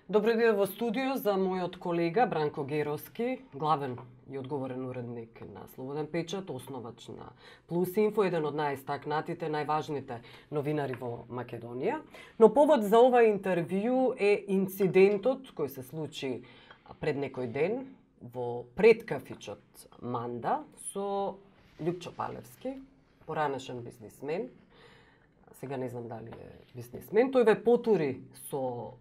Добро дојде во студио за мојот колега Бранко Геровски, главен и одговорен уредник на Слободен печат, основач на Плюс Инфо, еден од најстакнатите, најважните новинари во Македонија. Но повод за ова интервју е инцидентот кој се случи пред некој ден во предкафичот Манда со Љупчо Палевски, поранешен бизнисмен. Сега не знам дали е бизнисмен. Тој ве потури со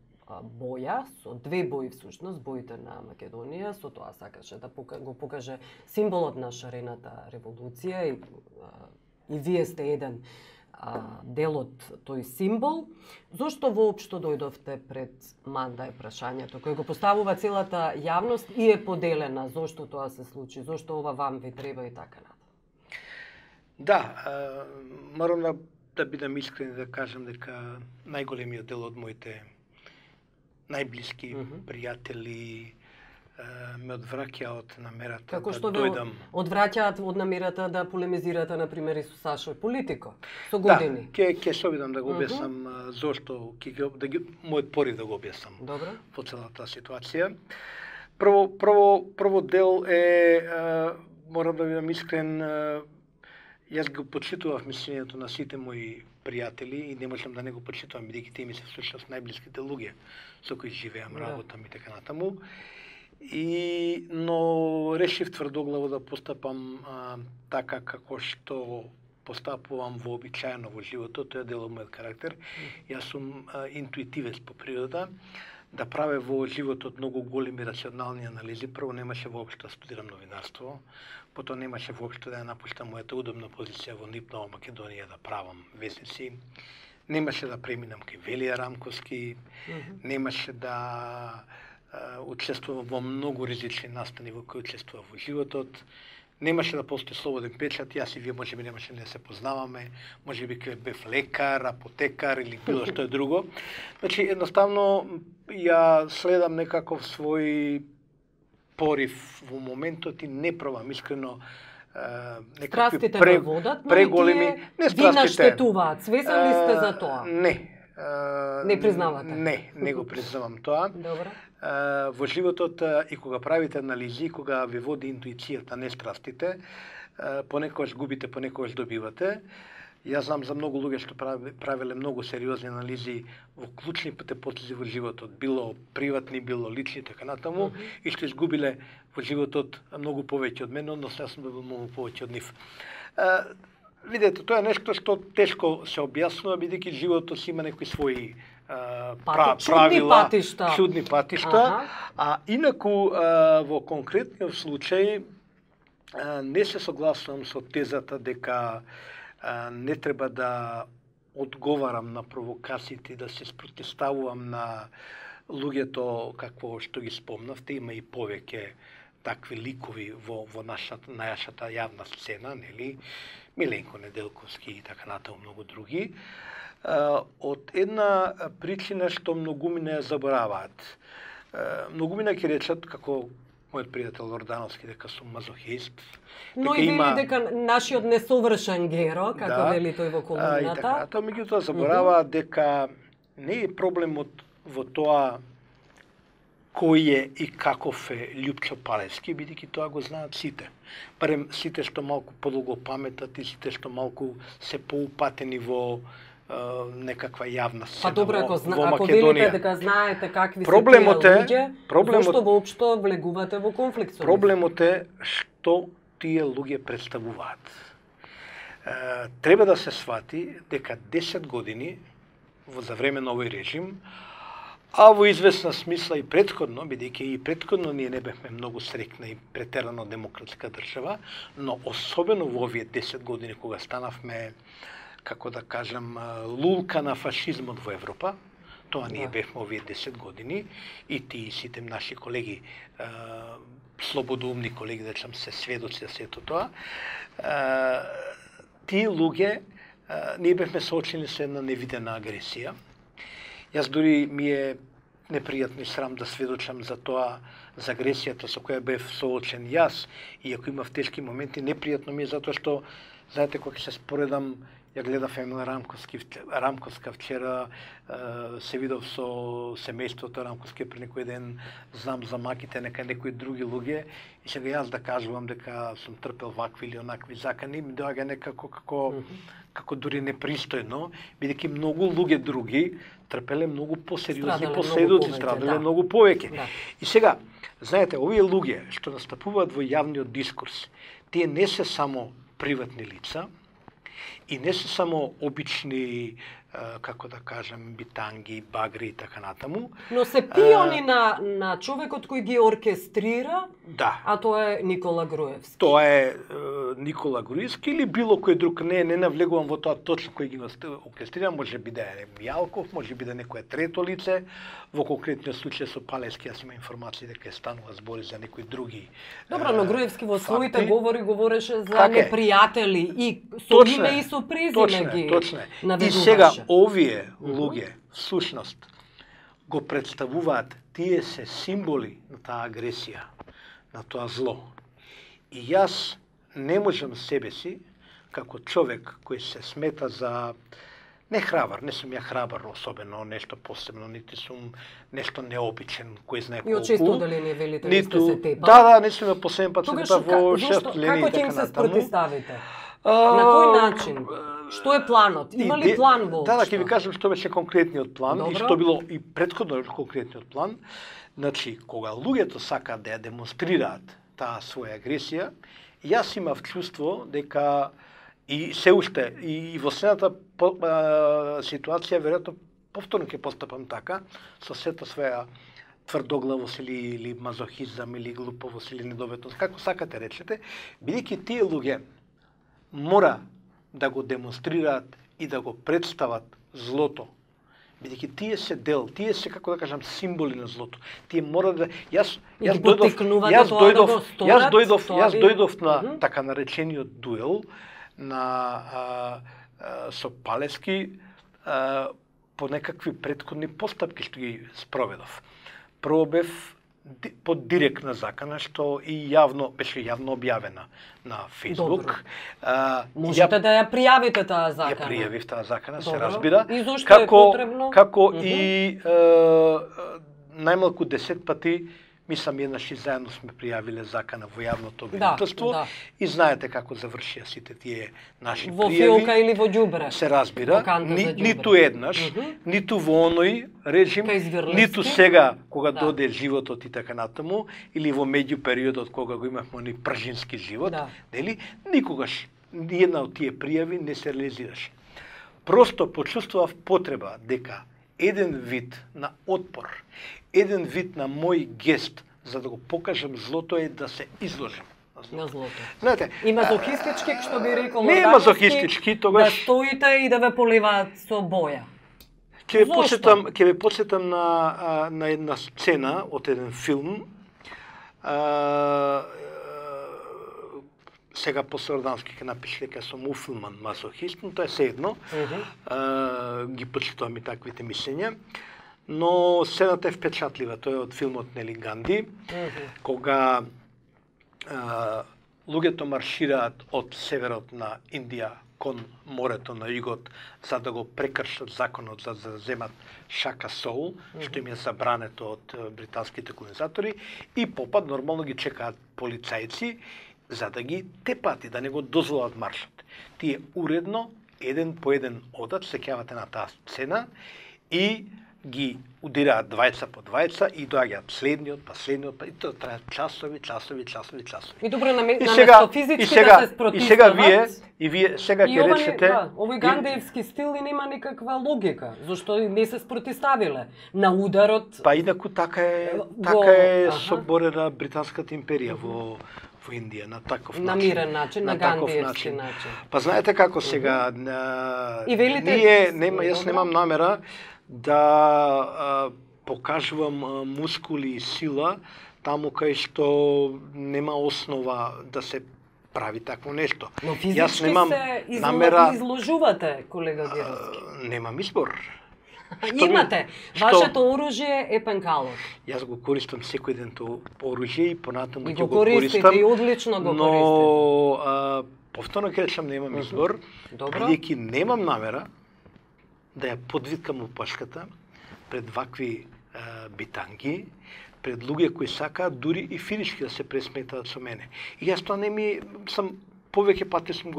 боја, со две бои всушност, боите на Македонија, со тоа сакаше да го покаже символот на шарената револуција и вие сте еден дел од тој символ. Зошто воопшто дојдовте пред Манда е прашањето, кој го поставува целата јавност и е поделена, зошто тоа се случи, зошто ова вам ви треба и така натаму? Да, морам да бидам искрен да кажам дека најголемиот дел од моите најблиски пријатели ме одвраќа од намерата Како што да дојдам. Одвраќаат од намерата да полемизирате, например, и со Сашо Политико, со години. Да, ќе се обидам да го објаснам зошто, мојот порив да го објаснам. Добро. По целата ситуација. Прво дел е, морам да бидам искрен, јас го почитував мислењето на сите мои пријатели и не можам да не го почитувам, бидејќи тие ми се всушност најблиските луѓе со кои живеам, работам и така натаму. Но решив тврдоглаво да постапам така како што постапувам вообичаено во животот, тоа е дел од мојот карактер. Јас сум интуитивец по природа, да правя во животот многу големи рационални анализи. Прво немаше воопшто да студирам новинарство, потоа немаше воопшто да ја напуштам мојата удобна позиција во НИП Нова Македонија да правам весници. Немаше да преминам кај Велија Рамковски, немаше да учествувам во многу ризични настани во кои учествував во животот. Немаше да постои Слободен печат, јас и вие можеби немаше да се познаваме, можеби ќе бев лекар, апотекар или било што е друго. Значи, едноставно, ја следам некаков свој порив во моментот и не пробам искрено некакви преголеми, ви наштетуваат. Свесен ли сте за тоа? Не. Не признавате? Не го признавам тоа. Добро. Во животот и кога правите анализи, кога ви води интуицијата, не страстите, понекогаш губите, понекогаш добивате. Јас знам за многу луѓе што правеле многу сериозни анализи во клучните потези во животот, било приватни, било лични, така натаму, и што изгубиле во животот многу повеќе од мене, односно јас сум бил многу повеќе од нив. Видете, тоа е нешто што тешко се објаснува, бидејќи животот си има некои своји правила, чудни патишта, инаку во конкретниот случај не се согласувам со тезата дека не треба да одговарам на провокациите и да се спротивставувам на луѓето какво што ги спомнавте, има и повеќе такви ликови во нашата јавна сцена, нели? Миленко Неделковски и така натаму многу други. Од една причина што многуми не ја забораваат. Многуми не ќе речат, како мојот пријател Ордановски, дека сум мазохист. Но и вели дека нашиот несовршен геро, како вели тој во колумната. И така натаму, меѓутоа забораваат дека не е проблемот во тоа кој е и каков е Љупчо Палевски, бидејќи тоа го знаат сите. Барем сите што малку подолго паметат и сите што малку се поупатени во некаква јавна сцена ако велите дека знаете какви се тие луѓе, зошто воопшто влегувате во конфликт со нив? Проблемот е што тие луѓе представуваат. Треба да се свати дека 10 години за време на овој режим, а во известна смисла и претходно, бидејќи и претходно ние не бевме многу среќна и претерано демократска држава, но особено во овие 10 години кога станавме, како да кажам, лулка на фашизмот во Европа, тоа ние бевме овие 10 години, и тие сите наши колеги, слободоумни колеги, да речам, се сведоци за сето тоа, тие луѓе, ние бевме соочени со една невидена агресија. Јас дури ми е непријатно и срам да сведочам за тоа, за агресијата со која бев соочен јас, и ако имав тешки моменти, непријатно ми е затоа што Знаете, кога се споредам, ја гледав Емил Рамковска вчера, се видов со семејството Рамковски при некој ден, знам за маките нека некои други луѓе, и сега јас да кажувам дека сум трпел вакви или онакви закани, ми доаѓа некако како дури непристојно, бидејќи многу луѓе други трпеле многу посериозни последици, страдале многу повеќе. Да. И сега, знаете, овие луѓе што настапуваат во јавниот дискурс, тие не се само приватни лица, и не се само обични, како да кажем, битанги, багри и така натаму. Но се пиони на човекот кој ги оркестрира, да. А тоа е Никола Груевски. Тоа е Никола Груевски или било кој друг. Не навлегувам во тоа точно кој ги оркестрира, може би да е Мијалков, може би да е некое трето лице. Во конкретниот случај со Палевски јас има информации дека станува збори за некои други. Добро, но Груевски во своите говори говореше за непријатели и со име и со презиме ги наведуваше. И сега овие луѓе всушност го представуваат, тие се символи на таа агресија, на тоа зло. И јас не можам себе си, како човек кој се смета за не храбар, не сум ја храбар особено, нешто посебно, нити сум нешто необичен, кој знае колку. И очисто дали не велите да сте се тепа? Да, не сум ја последен пат се тепа во шестлени и како ќе им така се натаму. спротиставите? На кој начин? Што е планот? Има ли план воопшто? Да, ќе ви кажам што беше конкретниот план. Добро. И што било и претходно конкретниот план. Значи, кога луѓето сакаат да ја демонстрираат таа своја агресија, јас имав чувство дека и се уште и во следната ситуација веројатно повторно ќе постапам така со сета своја тврдоглавост или мазохизам или глуповост или недоветност, како сакате речете, бидејќи тие луѓе мора да го демонстрираат и да го представат злото. Бидејќи тие се дел, тие се, како да кажам, символи на злото. Тие мора да јас дојдов на така наречениот дуел на со Палевски по некакви претходни постапки што ги спроведов. Прво бев под директна закана, што и беше јавно објавена на Facebook. Можете да ја пријавите таа закана. Ја пријавив таа закана, се разбира. И зошто е потребно? Како и најмалку 10 пати, мислам еднаш и заедно сме пријавиле закана во јавното обвинителство. И знаете како завршија сите тие наши во пријави. Во филка или во ѓубре. Се разбира. Ниту еднаш, ниту во оној режим, ниту сега кога доде животот и така натаму, или во меѓу периодот кога го имавме оној пржински живот, нели? Никогаш ниједна од тие пријави не се реализираше. Просто почувствував потреба дека еден вид на отпор, еден вид на мој гест за да го покажам злото е да се изложим на злото. Знаете, и мазохистички, што би рекол не е мазохистички, тогаш да стоите и да ве поливаат со боја. Ќе ве потсетам на една сцена од еден филм. Сега после Ордански ќе напише дека сум уфилман мазохист, но тоа е се едно. Ги почитувам и таквите мислења. Но сцената е впечатлива, тоа е од филмот Нели Ганди, кога луѓето маршираат од северот на Индија кон морето на југот за да го прекршат законот за да земат Шака Соул, што им е забрането од британските колонизатори, и попад нормално ги чекаат полицајци за да ги тепат и да не го дозволат маршот. Тие уредно, еден по еден одат, сеќавате на таа сцена, и ги удираат двајца по двајца и доаѓаат следниот, и тоа трае часови. И добро, наместо физички да се спротивстават. И вие сега ќе речете... Овој гандиевски стил и нема никаква логика, зашто не се спротивставиле на ударот. Па инаку така е соборена британската империја во Индија на таков начин. На мирен начин, на гандиевски начин. Па знаете како сега, јас немам намера да покажувам мускули и сила таму кај што нема основа да се прави такво нешто. Но физички се изложувате, колега Геровски. Немам избор. Имате. Вашето оружје е пенкалот. Јас го користам секој ден тоа оружје и понатаму ќе го користам. И одлично го користите. Но повторно ќе речам немам избор, Добро. бидејќи немам намера да ја подвиткам опашката пред вакви битанги, пред луѓе кои сакаат дури и физички да се пресметаат со мене. И јас тоа не ми сум повеќе пати сум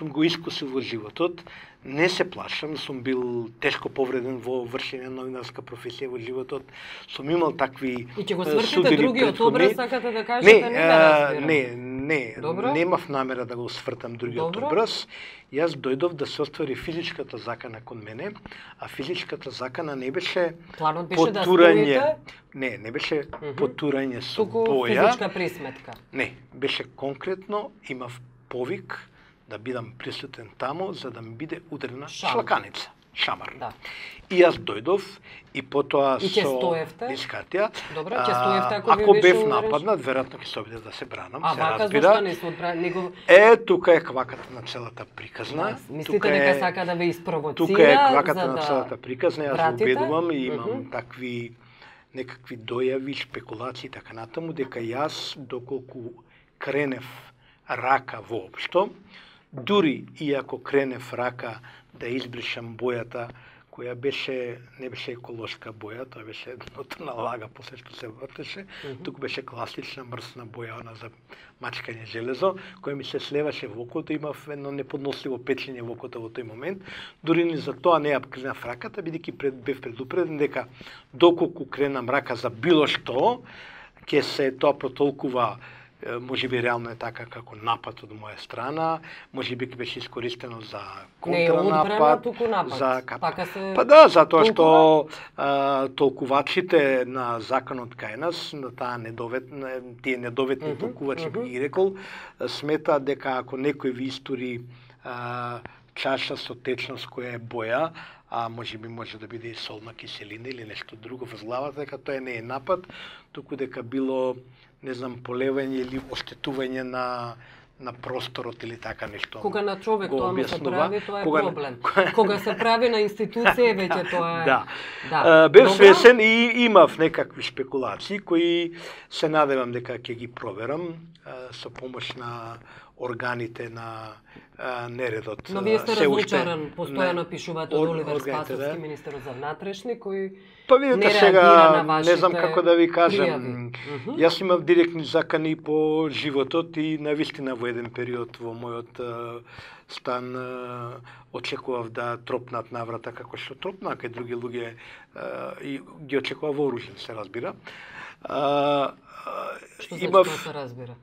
го искусил во животот. Не се плашам, сум бил тешко повреден во вршење на новинарска професија во животот. Сум имал такви И ќе го свршите судени другиот претходни. образ, сакате да кажете, не да разбирам. Не, Добро. немав намера да го свртам другиот Добро. образ. Јас дојдов да се оствари физичката закана кон мене, а физичката закана не беше Планот беше да потурање. стоите, Не беше потурање со туку боја. физичка присметка. Не, беше конкретно, имав повик да бидам присутен таму за да ми биде ударена Шамар. шлаканица, шамар. Да. И јас дојдов и потоа И ќе со стоевте? дискатија. Добро, ќе стоевте ако ви ако беше бев ударен нападнат, веројатно ќе се обидев да се бранам, А се вака разбира. зашто не се одбрани? Него... Тука е кваката на целата приказна. Мислите Тука дека сака да ве испровоцира? Тука е кваката за на да целата приказна. Јас вратите? се убедувам и имам такви некакви дојави, шпекулации и така натаму, дека јас доколку кренев рака воопшто, дури и ако кренев рака да избришам бојата, која не беше еколошка боја, тоа беше едното на лага после што се вртеше, туку беше класична мрсна боја, она за мачкање железо, која ми се слеваше во окото, имав едно неподносливо печење во окото во тој момент. Дури ни за тоа не ја кренав раката, бидејќи бев предупреден дека доколку кренам рака за било што, ќе се тоа протолкува, можеби реално е така како напад од моја страна, можеби ќе беше искористено за контранапад, не одбрана, туку напад. за Пака се Па да, затоа што толкувачите на законот кај нас, на тие недоветни толкувачи би ги рекол, сметаат дека ако некој ви истури чаша со течност која е боја, а можеби може да биде и солна киселина или нешто друго во главата, дека тоа не е напад, туку дека било, не знам, полевање или оштетување на просторот или така нешто. Кога на човек го тоа му се објаснува. прави, тоа е Кога- проблем. Кога се прави на институција, веќе тоа е... Да. Бев Добро. свесен и имав некакви шпекулации кои се надевам дека ќе ги проверам со помош на органите на нередот. Но вие сте Се уште разочаран, постојано пишувате од Оливер органите, Спасовски, да. министерот за внатрешни, кој Па видите не сега, реагира на не знам вашите како да ви кажам. пријави. Јас имав директни закани по животот и навистина во еден период во мојот стан очекував да тропнат наврата како што тропна, кај други луѓе и ги очекував вооружен, се разбира. Што значи тоа се разбира?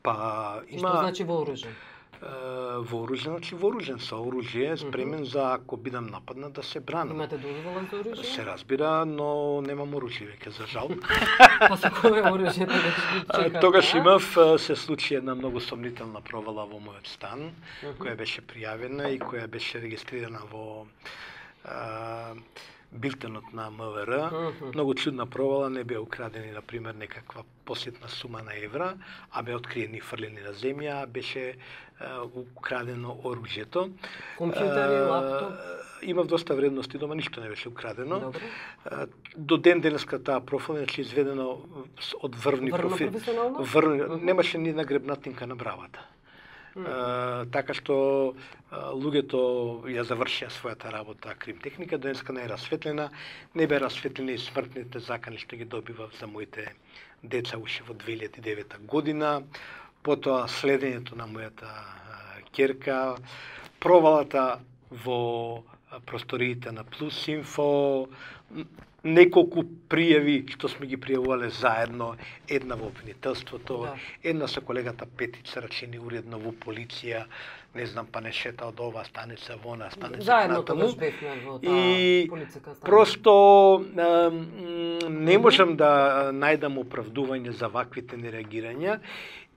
Па И што има значи вооружен? вооружен, значи вооружен со оружје, спремен за ако бидам нападнат да се бранам. Имате дозвола за оружје? Се разбира, но немам оружје веќе за жал. Па со кое оружје да чекате? Тогаш имав, се случи една многу сомнителна провала во мојот стан, која беше пријавена и која беше регистрирана во билтенот на МВР. Многу чудна провала, не беа украдени, например, некаква посетна сума на евра, а беа откриени и фрлени на земја, беше украдено оружјето. Компјутери, лаптоп? Имав доста вредности дома, ништо не беше украдено. Добро. До ден денеска таа профила, значи изведено од врвни Врвно профили. професионално? Немаше ни една гребнатинка на бравата. Така што луѓето ја завршија својата работа кримтехника, до денеска не е расветлена, не бе расветлени смртните закани што ги добивав за моите деца уште во 2009 година, потоа следењето на мојата ќерка, провалата во просториите на Плюс Инфо, неколку пријави што сме ги пријавувале заедно, една во обвинителството, Да. една со колегата Петица рачени уредно во полиција, не знам, па не шета од ова станица во она станица. Заедно натаму. тогаш бевме во таа И полицска станица. просто не можам да најдам оправдување за ваквите нереагирања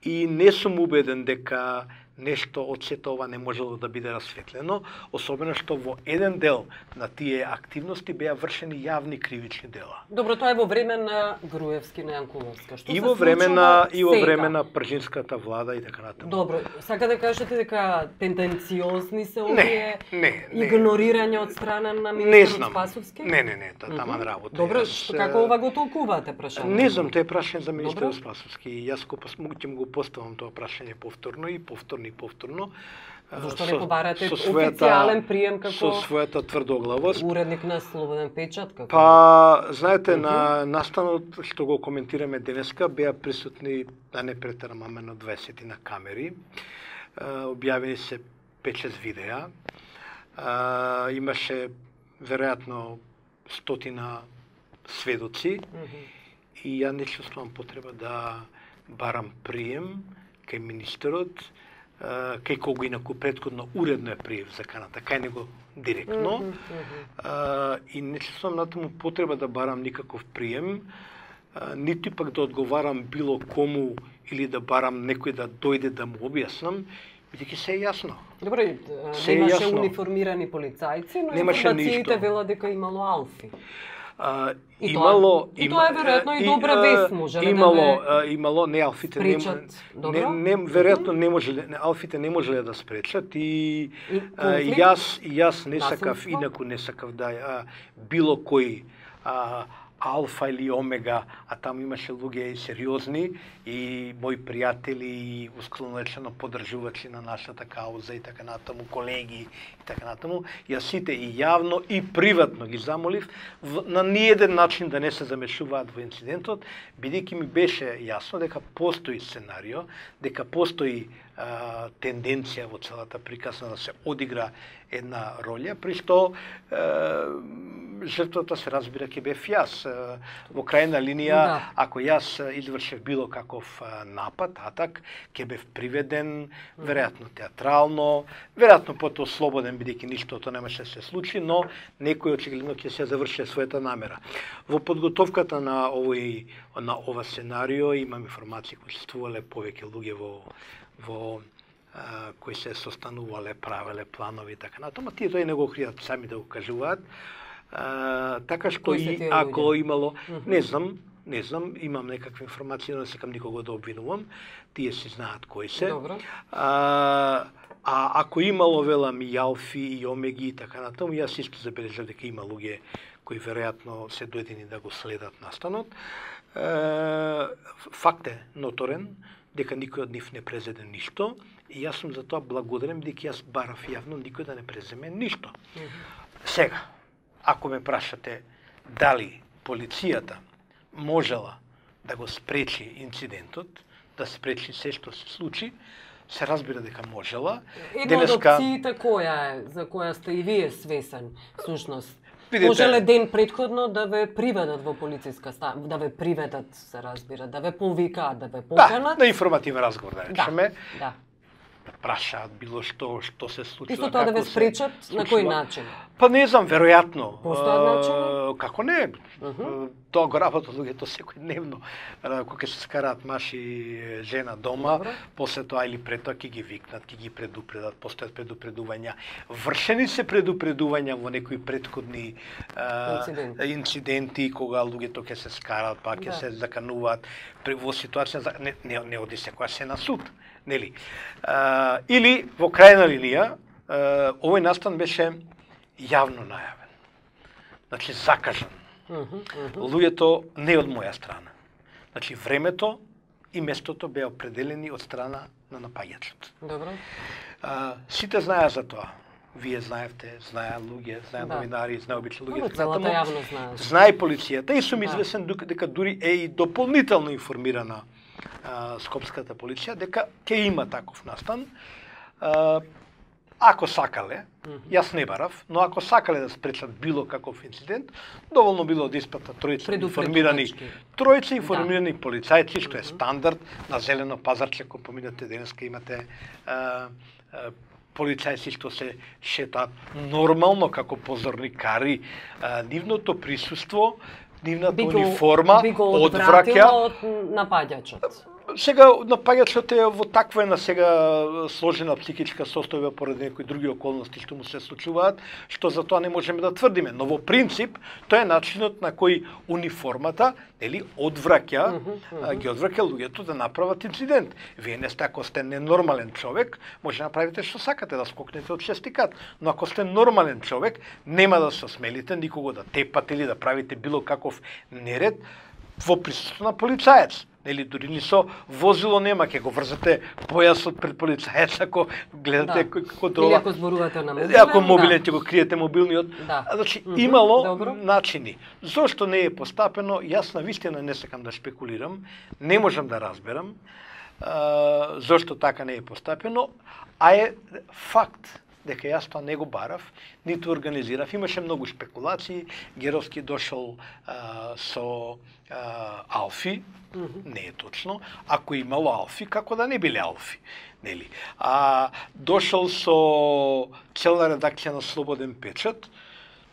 и не сум убеден дека нешто од сето ова не можело да биде расветлено, особено што во еден дел на тие активности беа вршени јавни кривични дела. Добро, тоа е во време на Груевски, на Јанкуловска. Што И се во време случува на сега? на пржинската влада и така натаму. Добро, сака да кажете дека тенденциозни се овие не. игнорирање од страна на Не министерот знам. Спасовски? Не, тоа таман работа. Добро, Јас, како ова го толкувате прашањето? Не знам, тоа е прашање за министерот Добро. Спасовски. Јас ќе му го поставам тоа прашање повторно и повторно и повторно. Зашто не побарате официјален прием како со својата тврдоглавост уредник на Слободен печат? Како... Па, знаете, на настанот што го коментираме денеска беа присутни, да не претерам, 20 на камери. Објавени се 5-6 видеа. Имаше веројатно 100 сведоци и ја не чувствувам потреба да барам прием кај министерот, кај кого инаку претходно уредно е приев за каната, кај него директно. И не чувствувам натаму потреба да барам никаков прием, ниту пак да одговарам било кому или да барам некој да дојде да му објаснам, бидејќи се е јасно. Добре, немаше униформирани полицајци, но информациите велат дека имало алфи. Имало, и тоа е веројатно и добра вест, може да имало, не алфите веројатно не можеле, алфите не можеле да спречат и јас не сакав, инаку не сакав да било кој алфа или омега, а таму имаше луѓе сериозни и мои пријатели и усклонечено поддржувачи на нашата кауза и така натаму, колеги и така натаму. Јас сите и јавно и приватно ги замолив на ниеден начин да не се замешуваат во инцидентот, бидејќи ми беше јасно дека постои сценарио, дека постои тенденција во целата приказна да се одигра една роља, при што жртвата се разбира ќе бев јас. Во крајна линија, ако јас извршев било каков напад, атак, ќе бев приведен, веројатно театрално, веројатно потоа слободен, бидејќи ништото немаше да се случи, но некој очигледно ќе се заврши својата намера. Во подготовката на ова сценарио имам информации кои учествувале повеќе луѓе кои се состанувале, правеле планови и така натаму, тие тој не го кријат сами да го кажуваат. Така што и ако имало, не знам, имам некакви информации, но не сакам никого да обвинувам, тие си знаат кои се. Ако имало, велам, и алфи, и омеги и така натаму, јас исто забележав дека има луѓе кои веројатно се дојдени да го следат настанот. Факт е ноторен дека никој од нив не презеде ништо и јас сум за тоа благодарен, дека јас барав јавно никој да не преземе ништо. Сега, ако ме прашате дали полицијата можела да го спречи инцидентот, да спречи се што се случи, се разбира дека можела. Една од опциите која е, за која сте и вие свесен, всушност? Можеле ден предходно да ве приведат во полициска станица, да ве приведат, се разбира, да ве повикаат, да ве поканат? Да, на информативен разговор, да речеме. Да. Прашаат било што се случува. Исто тоа да ве спречат, на кој начин? Па не знам, веројатно. Постојат начини? Како не? Тоа го работат луѓето секојдневно. Кога се скараат маж и жена дома, после тоа или пред тоа ќе ги викнат, ќе ги предупредат, постојат предупредувања. Вршени се предупредувања во некои претходни инциденти кога луѓето ќе се скараат, па ќе се закануваат во ситуација не оди секоја се на суд. Нели? Или во крајна линија, овој настан беше јавно најавен. Значи, закажан. Луѓето не од моја страна. Значи, времето и местото беа определени од страна на напаѓачот. Добро. Сите знаеа за тоа. Вие знаевте, знаеа луѓе, знаеа новинари, знаеа обични луѓе. Целата јавност знае. Знае полицијата и сум извесен дека дури е и дополнително информирана скопската полиција дека ќе има таков настан. Ако сакале, јас не барав, но ако сакале да спречат било каков инцидент, доволно било да испратат тројца информирани полицајци, што е стандард на зелено пазарче, кој поминате денеска имате полицајци што се шетаат нормално како позорникари, нивното присуство, нивната униформа одвраќа од напаѓачот. Сега напаѓачот е во таква една сега сложена психичка состојба поради некои други околности што му се случуваат, што за тоа не можеме да тврдиме, но во принцип тоа е начинот на кој униформата, нели, ги одвраќа луѓето да направат инцидент. Вие не сте, ако сте ненормален човек, може да направите што сакате, да скокнете од шестикат, но ако сте нормален човек, нема да се осмелите никого да тепате или да правите било каков неред во присуство на полицаец. Нели дури ни со возило нема, ќе го врзате појасот пред полицаец ако гледате контрола. Или ако зборувате на мобилен. Ако мобилен ќе го криете мобилниот. Значи имало начини. Зошто не е постапено? Јас на вистина не сакам да шпекулирам, не можам да разберам зошто така не е постапено, а е факт дека јас тоа не го барав, ниту организирав. Имаше многу шпекулации. Геровски дошол со Алфи, не е точно. Ако имало Алфи, како да не биле Алфи? Нели? Дошол со целна редакција на Слободен печат,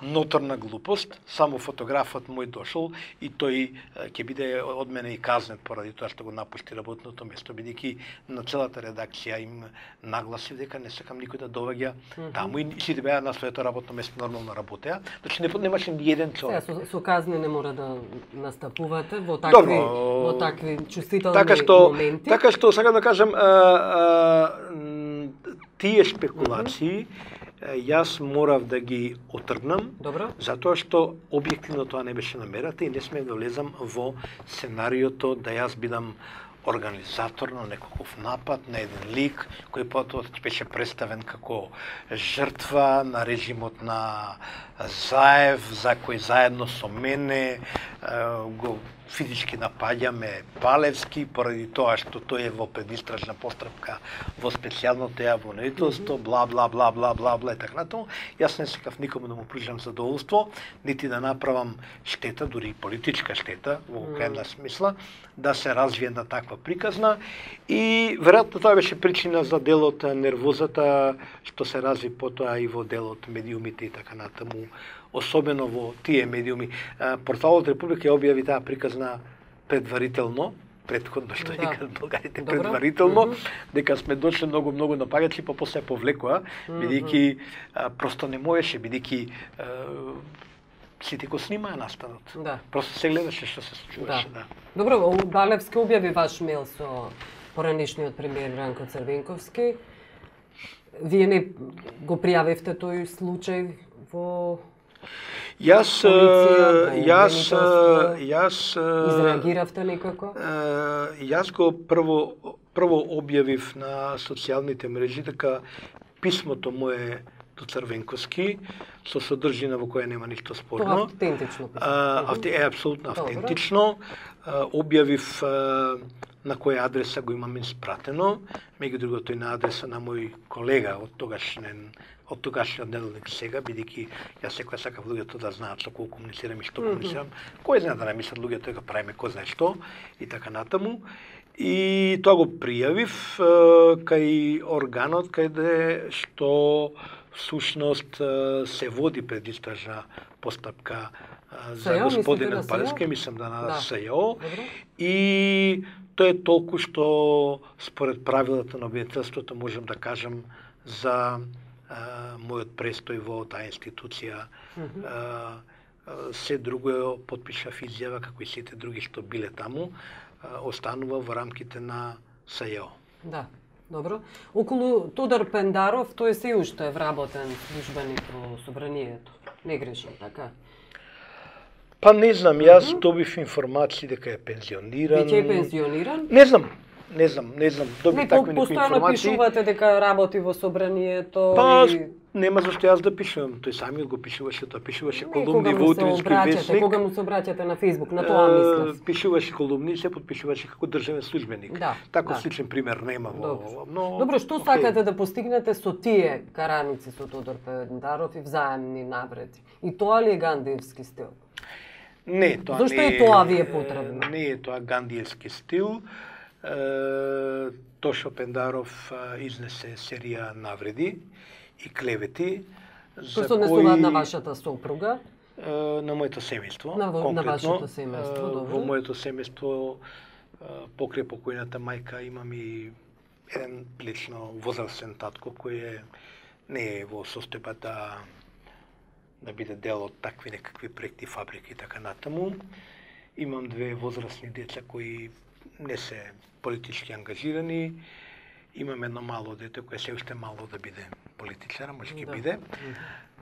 ноторна глупост, само фотографот мој дошол и тој ќе биде од мене и казнет поради тоа што го напушти работното место, бидејќи на целата редакција им нагласи дека не сакам никој да доваѓа таму и сите беа на своето работно место нормално работеа. Значи немаше ни еден човек. Со казни не мора да настапувате во такви чувствителни моменти. Така што сакам да кажам, тие шпекулации јас морав да ги отргнам, затоа што објективно тоа не беше намерата и не смеев да влезам во сценариото да јас бидам организатор на некаков напад на еден лик кој потоа беше представен како жртва на режимот на Заев, за кој заедно со мене го физички напаѓаме Палевски поради тоа што тој е во предистражна постапка во специјалното јавно бла бла бла бла бла бла и така натаму. Јас не сакав никому да му пружам задоволство, нити да направам штета, дури и политичка штета во крајна смисла, да се развие на таква приказна и веројатно тоа беше причина за делот нервозата што се разви потоа и во делот медиумите и така натаму. Особено во тие медиуми. Порталот Република ја објави таа приказна предварително, претходно што викаат българите предварително, дека сме дошли многу напагачи, па после повлекоа, бидејќи просто не можеше, бидејќи сите го снимаа настанот. Просто се гледаше што се случуваше. Добро, Балевски објави ваш мејл со поранешниот премиер Бранко Црвенковски. Вие не го пријавивте тој случај во изреагиравте некако? Јас го прво објавив на социјалните мрежи дека писмото мое до Црвенковски со содржина во која нема ништо спорно. Тоа автентично писмо. Е апсолутно автентично. Објавив на која адреса го имам испратено, меѓу друго тој на адреса на мој колега од тогашниот неделник Сега, бидејќи јас секоја сакав луѓето да знаат со колку комуницирам и што комуницирам, кој знае да не мислат луѓето дека правиме кој знае што и така натаму. И тоа го пријавив кај органот каде што всушност се води предистражна постапка за господина Палевски, мислам да на СЈО, и тоа е толку што според правилата на обвинителството можам да кажам за мојот престој во таа институција. Се друго потпишав изјава, како и сите други што биле таму, останува во рамките на СЈО. Да, добро. Околу Тодор Пендаров, тој се уште е вработен службеник во Собранието. Не грешам, така? Па не знам, јас добив информации дека е пензиониран. Веќе е пензиониран? Не знам, добив такви некои информации. Постојано пишувате дека работи во Собранието. Па, нема зашто јас да пишувам. Тој самиот го пишуваше, тоа пишуваше колумни во Утрински весник. Кога му се обраќате на Фејсбук, на тоа мислев. Пишуваше колумни, се подпишуваше како државен службеник. Таков сличен пример нема во... Добро, што сакате да постигнете со тие караници со Тодор Пендаров и взаемни навреди? И тоа ли е гандиевски стил? Не, тоа зошто е тоа ви е потребно? Не е тоа гандиевски стил. Тошо Пендаров изнесе серија навреди и клевети кои се однесуваат на вашата сопруга, на моето семејство, на вашето семејство, добро. Во моето семејство покрај покојната мајка имам и еден лично возрастен татко кој не е во состојба да биде дел од такви некакви проекти, фабрики и така натаму. Имам две возрастни деца кои не се политички ангажирани. Имам едно мало дете кое се уште мало да биде политичар, може ќе Да. биде.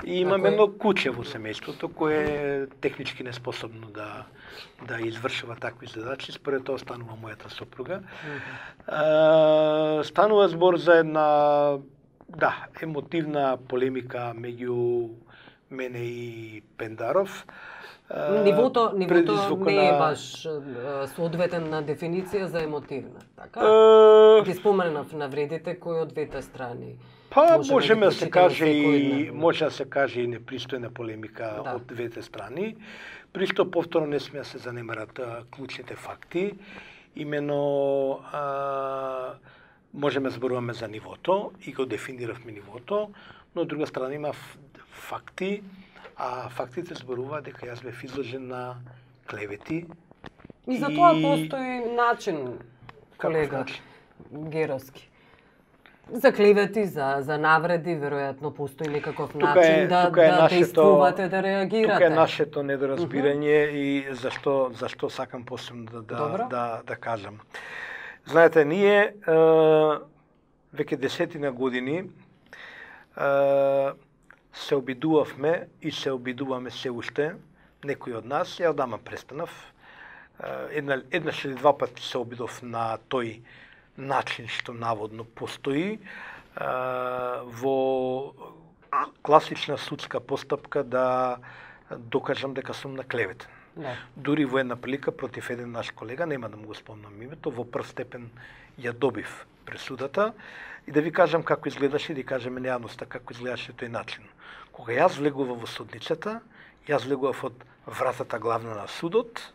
И имаме Ако е- едно куче во семејството кое е технички неспособно да извршува такви задачи, според тоа станува мојата сопруга. Станува збор за една емотивна полемика меѓу мене и Пендаров. Нивото не е предизвикана- баш соодветен на дефиниција за емотивна, така? Ги споменав навредите кои од двете страни. Па Може може да да ги се прочитаме каже секој и дневно. може да се каже и непристојна полемика Да. од двете страни, при што повторно не сме да се занемарат клучните факти. Имено можеме да зборуваме за нивото и го дефиниравме нивото, но од друга страна има факти, а фактите зборуваат дека јас бев изложен на клевети. И за тоа постои начин, колега начин? Геровски. За клевети, за навреди, веројатно постои некаков Тука начин да действувате, да реагирате. Тука е нашето недоразбирање и зашто сакам посебно Добро. да кажам. Знаете, ние веќе десетина години се обидувавме и се обидуваме се уште, некои од нас, ја одама престанав. Еднаш или два пати се обидов на тој начин што наводно постои во класична судска постапка да докажам дека сум наклеветен. Да. Дури во една прилика против еден наш колега, нема да му го спомнам името, во прв степен ја добив пресудата и да ви кажам како изгледаше, да ви кажеме нејавноста како изгледаше тој начин. Кога јас влегував во судницата, јас влегував од вратата главна на судот,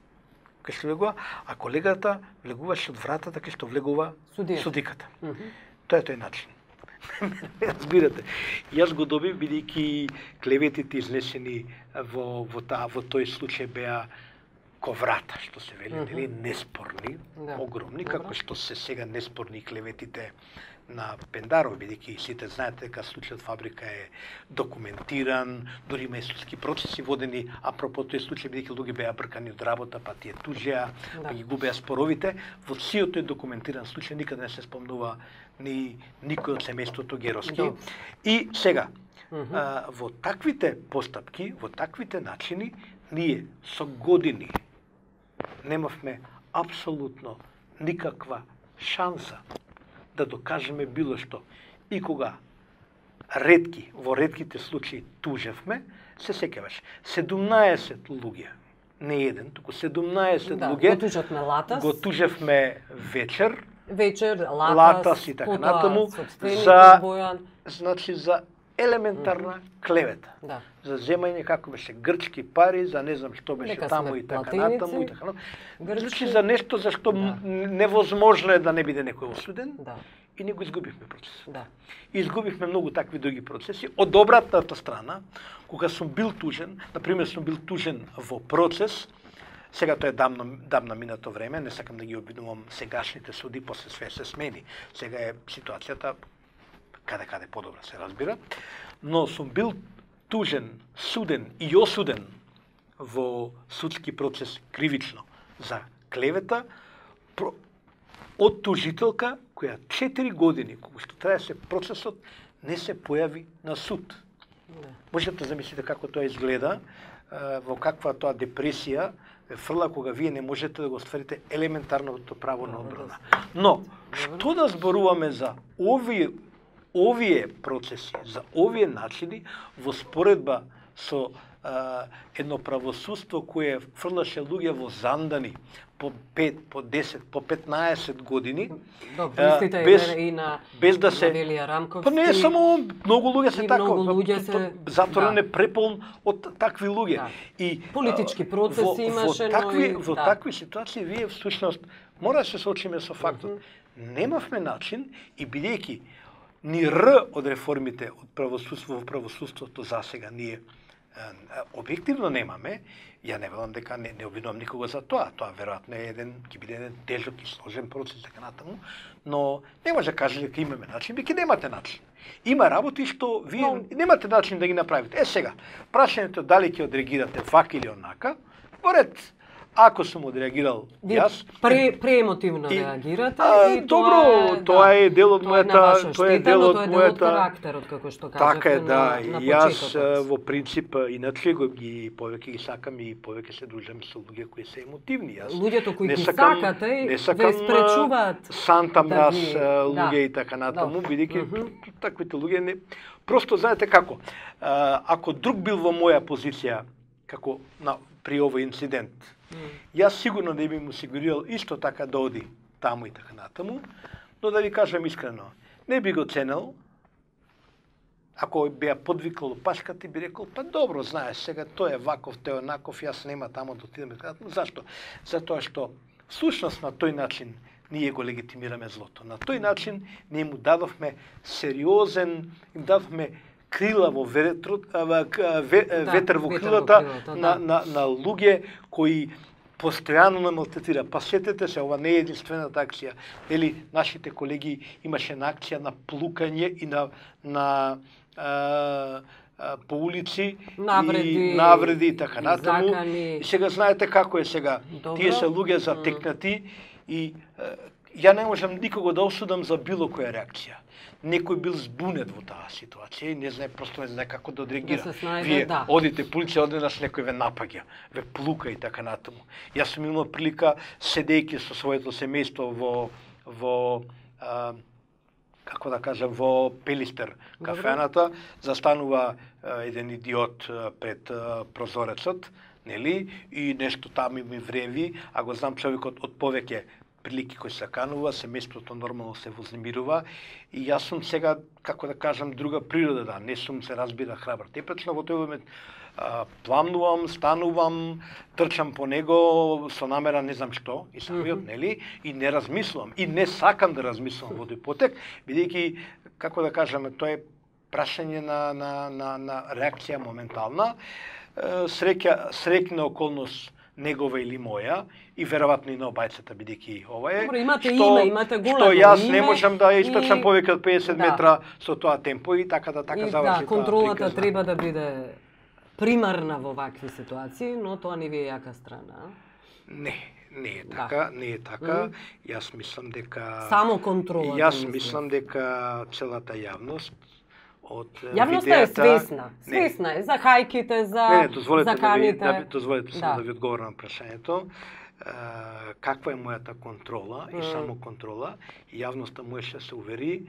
кај што влегува, а колегата влегуваше од вратата кај што влегува судиката. Тоа е тој начин. Разбирате. Јас го добив бидејќи клеветите изнесени во тој случај беа ко врата, што се вели, нели, неспорни, огромни, како што се сега неспорни клеветите на Пендаров, бидејќи сите знаете дека случајот Фабрика е документиран, дури има и судски процеси водени апропо тој случај, бидејќи луѓе беа бркани од работа, па тие тужеа, па ги губеа споровите. Во сиот тој документиран случај никаде не се спомнува ни никој од семејството Геровски. И сега, во таквите постапки, во таквите начини, ние со години немавме апсолутно никаква шанса да докажеме било што. И кога во ретките случаи тужевме, се сеќаваш, 17 луѓе, не еден, туку 17 луѓе го тужевме вечер, Латас и така натаму, за елементарна клевета. За земање како беше грчки пари, за не знам што беше таму и така натаму и така натаму. Значи за нешто за што невозможно е да не биде некој осуден. И ние го изгубивме процесот. И изгубивме многу такви други процеси. Од обратната страна, кога сум бил тужен, например сум бил тужен во процес, сега тоа е давно минато време, не сакам да ги обвинувам сегашните суди, после све се смени. Сега е ситуацијата каде подобра, се разбира. Но сум бил тужен, суден и осуден во судски процес кривично за клевета од тужителка која 4 години, кога што траеше процесот, не се појави на суд. Можете да замислите како тоа изгледа, во каква тоа депресија фрла кога вие не можете да го остварите елементарното право на одбрана. Но, што да зборуваме за овие процеси, за овие начини во споредба со едно правосудство кое фрлаше луѓе во зандани по 5, по 10, по 15 години. Без да се Велија Рамковски. Па не е само многу луѓе се така. Затворен е преполн од такви луѓе. И политички процеси имаше, во такви ситуации вие всушност мора да се соочиме со фактот. Немавме начин и бидејќи ни од реформите од правосудство во правосудството засега ние објективно немаме, ја не велам дека не обвинувам никого за тоа. Тоа веројатно е ќе биде еден тежок и сложен процес дека натаму, но не може да кажете дека имаме начин, бидејќи немате начин. Има работи што вие немате начин да ги направите. Сега, прашањето дали ќе одреагирате вака или онака, поред Ако сум одреагирал јас, преемотивно реагирате и тоа е дел од мојата, тоа е дел од карактерот, како што кажете. Така е, да. На Јас во принцип иначе ги повеќе ги сакам и повеќе се дружам со луѓе кои се емотивни. Јас луѓето кои ги сакате ве спречуваат санта мраз луѓе и така натаму, бидејќи таквите луѓе не просто знаете како. Ако друг бил во моја позиција како при овој инцидент, јас сигурно не би му осигурирал исто така да оди таму и така натаму, но да ви кажам искрено, не би го ценел. Ако би ја подвикал опашката, би рекол, па добро, знаеш, сега тој е ваков, тој е онаков, јас нема таму да отидеме. Зашто? Затоа што всушност на тој начин ние го легитимираме злото. На тој начин ние му дадовме сериозен, им дадовме крила во ветер во крилата на луѓе кои постојано не малтретира. Па сетете се, ова не е единствената акција. Нели, нашите колеги имаше на акција на плукање и на по улици навреди и така натаму. И сега знаете како е сега. Тие се луѓе затекнати и ја не можам никого да осудам за било која реакција. Некој бил збунет во таа ситуација и не знае, просто не знае како да одреагира. Вие одите полиција, одеднаш некој ве напаѓа, ве плука и така натаму. Јас сум имал прилика, седејќи со своето семејство во како да кажам, во Пелистер кафената, застанува еден идиот пред прозорецот, нели, и нешто таму ми вреви, а го знам човекот од повеќе прилики кои се канува, семејството нормално се вознемирува и јас сум сега, како да кажам, друга природа, да, не сум се разбира храбар. Тепречно во тој момент пламнувам, станувам, трчам по него со намера не знам што, и самиот, нели, и не размислувам, и не сакам да размислувам во тој потек, бидејќи, како да кажаме, тоа е прашање на реакција моментална, среќна околност негова или моја, и веројатно и на обајцата, бидејќи ова е. Добро, имате име, имате големо име. Што јас не можам да истрчам повеќе од 50 метра со тоа темпо и така заврши таа контролата треба да биде примарна во вакви ситуации, но тоа не ви е јака страна. Не е така, не е така. Јас мислам дека само контролата. Јас мислам дека целата јавност Јавноста е свесна е за хајките, за каните. Дозволете само да ви одговорам на прашањето. Каква е мојата контрола и само контрола? Јавноста можеше да се увери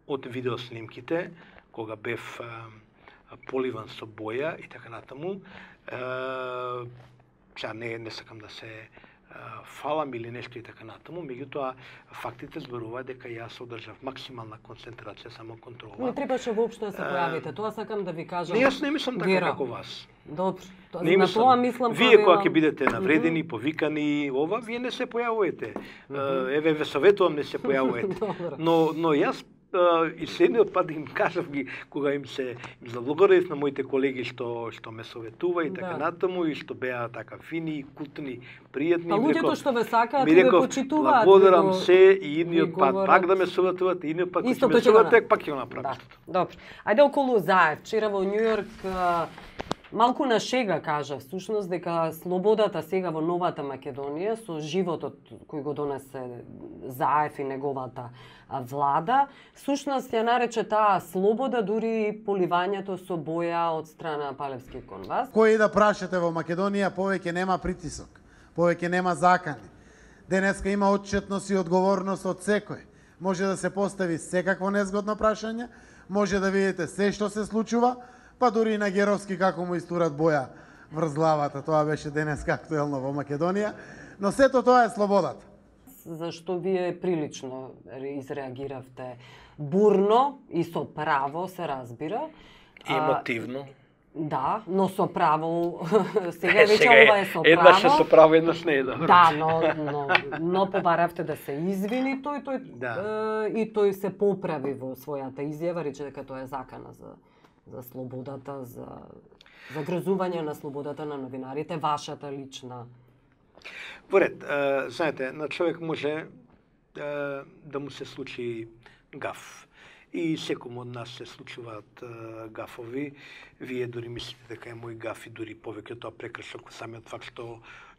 од видеоснимките, кога бев поливан со боја и така натаму. Не сакам да се фалам или нешто и така натаму, меѓутоа фактите зборуваат дека јас одржав максимална концентрација, само контрола. Не требаше воопшто да се појавите, тоа сакам да ви кажам. Не, јас не мислам така како вас. Добро, на тоа мислам. Вие кога ќе бидете навредени, повикани, ова, вие не се појавувате. Еве ве советувам, не се појавувате. Но јас и следниот пат им кажав ги, кога им заблагодарив на моите колеги што ме советува и така натаму, и што беа така фини, култни, пријатни. Па луѓето што ве сакаат, ве почитуваат. Благодарам се и идниот пат пак да ме советувате, идниот пат ќе ме советувате, пак ќе го направам. Добро. Ајде околу Заев. Вчера во Њујорк малку на шега кажа всушност дека слободата сега во новата Македонија со животот кој го донесе Заев и неговата влада, всушност ја нарече таа слобода дури поливањето со боја од страна Палевски кон вас. Кој да прашате во Македонија повеќе нема притисок, повеќе нема закани. Денеска има отчетност и одговорност од секој. Може да се постави секакво незгодно прашање, може да видите се што се случува, па дури и на Геровски како му истурат боја врз главата. Тоа беше денеска актуелно во Македонија, но сето тоа е слободата. Зашто вие прилично изреагиравте бурно и со право, се разбира. Емотивно. Да, но со право, сега веќе ова е со право. Еднаш е со право, еднаш не е добро. Да, но побаравте да се извини и тој се поправи во својата изјава, рече дека тоа е закана за слободата, за грозување на слободата на новинарите, вашата лична. Во ред, знаете, на човек може да му се случи гаф. и секому од нас се случуваат гафови. Вие дури мислите дека е мој гаф и дури повеќе тоа прекршок самиот факт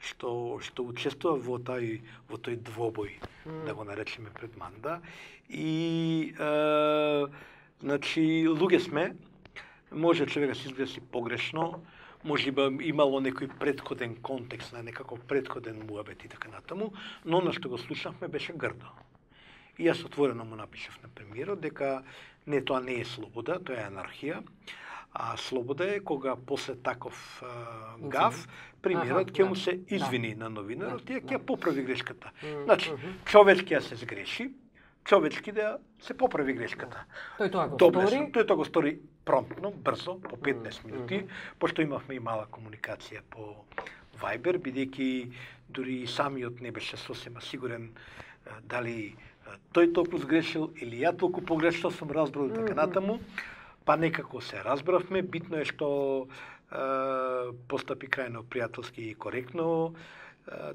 што учествува во тој двобој, да го наречеме пред Манда. И значи луѓе сме, може човека се изгледа погрешно, може би имало некој претходен контекст на некаков претходен муабет и така натаму, но на што го слушавме беше грдо. И јас отворено му напишав на премиерот дека не, тоа не е слобода, тоа е анархија, а слобода е кога после таков гаф премиерот ќе му се извини на новинарот и ќе поправи грешката. Значи, човечки ја се сгреши, човечки да се поправи грешката. Тој тоа го стори. Тој тоа го стори промптно, брзо, по 15 минути, пошто имавме и мала комуникација по Viber, бидејќи дури и самиот не беше сосема сигурен дали тој толку сгрешил или ја толку погрешно сум разбрал така натаму, па некако се разбравме. Битно е што постапи крајно пријателски и коректно,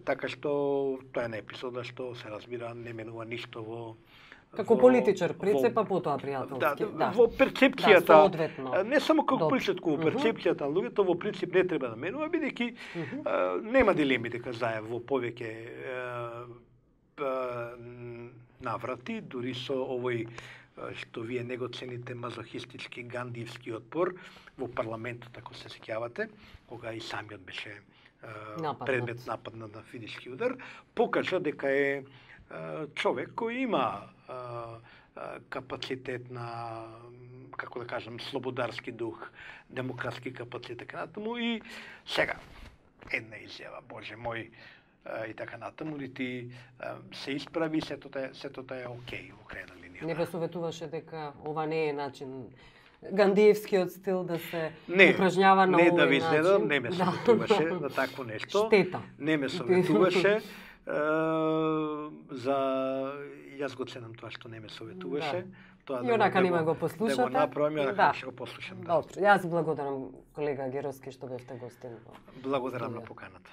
така што тоа е на епизода што се разбира не менува ништо во како политичар прицепа, потоа пријателски. Во перцепцијата, одветно. не само како политичар, во перцепцијата на луѓето во принцип не треба да менува, бидејќи нема дилеми дека заедно во повеќе наврати, дури со овој што вие не го цените мазохистички гандиевски отпор во парламентот, ако се сеќавате, кога и самиот беше предмет нападнат на физички удар, покажа дека е човек кој има капацитет на, како да кажам, слободарски дух, демократски капацитет, така натаму. И сега, една изјава, Боже мој, и така натаму, ти се исправи, сето е окей во крајна линија. Не ве советуваше дека ова не е начин гандиевскиот стил да се упражњава на овој начин? Не да ви изненадам, не ме советуваше на такво нешто. Штета. Не ме советуваше. Јас го ценам тоа што не ме советуваше. Тоа и онака нема го послушате. Да го направам, и онака ќе го послушам. Добро, јас благодарам колега Геровски што бевте гостин. Благодарам на поканата.